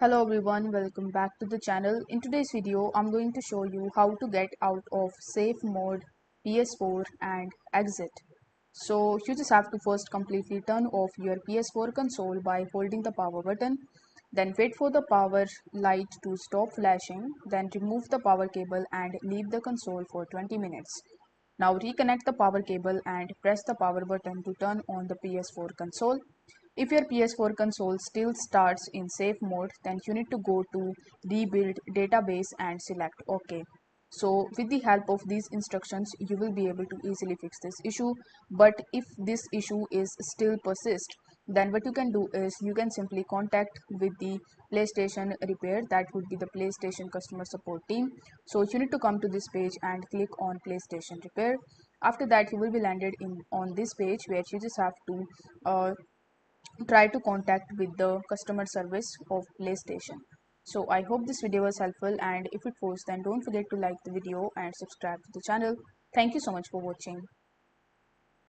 Hello everyone, welcome back to the channel. In today's video, I'm going to show you how to get out of Safe Mode PS4 and exit. So you just have to first completely turn off your PS4 console by holding the power button. Then wait for the power light to stop flashing. Then remove the power cable and leave the console for 20 minutes. Now reconnect the power cable and press the power button to turn on the PS4 console. If your PS4 console still starts in safe mode, then you need to go to rebuild database and select OK. So with the help of these instructions, you will be able to easily fix this issue. But if this issue is still persist, then what you can do is you can simply contact with the PlayStation repair. That would be the PlayStation customer support team. So you need to come to this page and click on PlayStation repair. After that, you will be landed in on this page where you just have to try to contact with the customer service of PlayStation. So I hope this video was helpful, and if it was, then don't forget to like the video and subscribe to the channel. Thank you so much for watching.